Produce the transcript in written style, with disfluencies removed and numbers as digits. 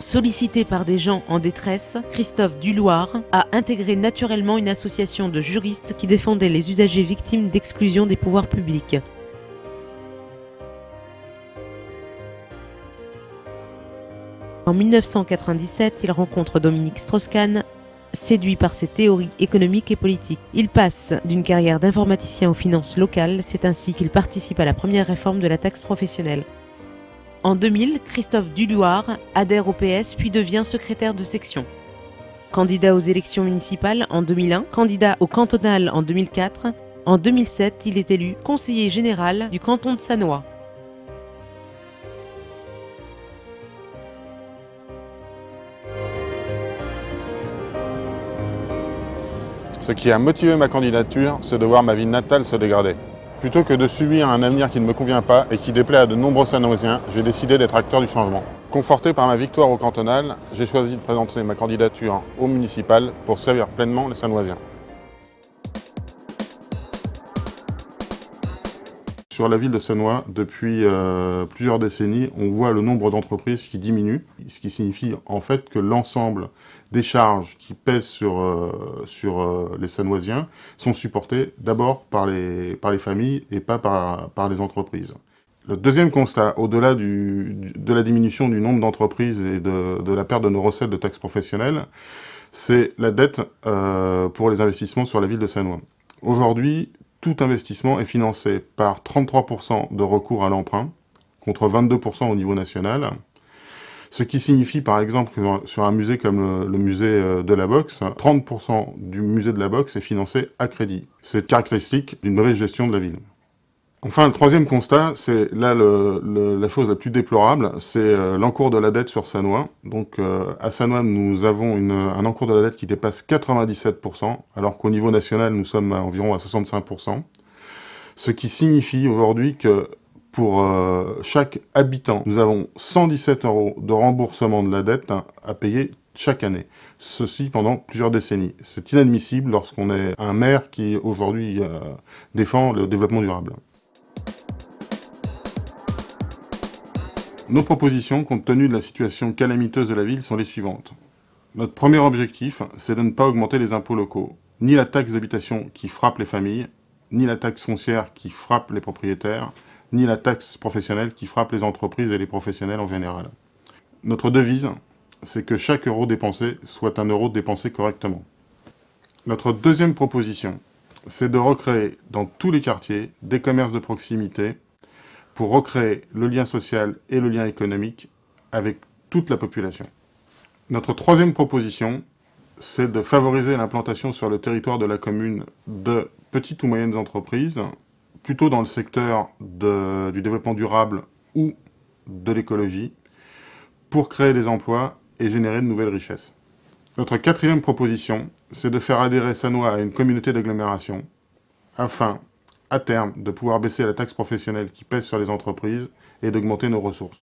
Sollicité par des gens en détresse, Christophe Duloir a intégré naturellement une association de juristes qui défendait les usagers victimes d'exclusion des pouvoirs publics. En 1997, il rencontre Dominique Strauss-Kahn, séduit par ses théories économiques et politiques. Il passe d'une carrière d'informaticien aux finances locales, c'est ainsi qu'il participe à la première réforme de la taxe professionnelle. En 2000, Christophe Duloir adhère au PS puis devient secrétaire de section. Candidat aux élections municipales en 2001, candidat au cantonal en 2004, en 2007, il est élu conseiller général du canton de Sannois. Ce qui a motivé ma candidature, c'est de voir ma ville natale se dégrader. Plutôt que de subir un avenir qui ne me convient pas et qui déplaît à de nombreux Sannoisiens, j'ai décidé d'être acteur du changement. Conforté par ma victoire au cantonal, j'ai choisi de présenter ma candidature au municipal pour servir pleinement les Sannoisiens. Sur la ville de Sannois, depuis plusieurs décennies, on voit le nombre d'entreprises qui diminue, ce qui signifie en fait que l'ensemble des charges qui pèsent sur les Sannoisiens sont supportées d'abord par les familles et pas par les entreprises. Le deuxième constat, au-delà de la diminution du nombre d'entreprises et de la perte de nos recettes de taxes professionnelles, c'est la dette pour les investissements sur la ville de Sannois. Aujourd'hui, tout investissement est financé par 33% de recours à l'emprunt, contre 22% au niveau national. Ce qui signifie par exemple que sur un musée comme le musée de la boxe, 30% du musée de la boxe est financé à crédit. C'est caractéristique d'une mauvaise gestion de la ville. Enfin, le troisième constat, c'est là la chose la plus déplorable, c'est l'encours de la dette sur Sannois. Donc à Sannois, nous avons un encours de la dette qui dépasse 97%, alors qu'au niveau national, nous sommes environ à 65%. Ce qui signifie aujourd'hui que pour chaque habitant, nous avons 117 € de remboursement de la dette à payer chaque année. Ceci pendant plusieurs décennies. C'est inadmissible lorsqu'on est un maire qui aujourd'hui défend le développement durable. Nos propositions, compte tenu de la situation calamiteuse de la ville, sont les suivantes. Notre premier objectif, c'est de ne pas augmenter les impôts locaux, ni la taxe d'habitation qui frappe les familles, ni la taxe foncière qui frappe les propriétaires, ni la taxe professionnelle qui frappe les entreprises et les professionnels en général. Notre devise, c'est que chaque euro dépensé soit un euro dépensé correctement. Notre deuxième proposition, c'est de recréer dans tous les quartiers des commerces de proximité pour recréer le lien social et le lien économique avec toute la population. Notre troisième proposition, c'est de favoriser l'implantation sur le territoire de la commune de petites ou moyennes entreprises, plutôt dans le secteur du développement durable ou de l'écologie, pour créer des emplois et générer de nouvelles richesses. Notre quatrième proposition, c'est de faire adhérer Sannois à une communauté d'agglomération, afin, à terme, de pouvoir baisser la taxe professionnelle qui pèse sur les entreprises et d'augmenter nos ressources.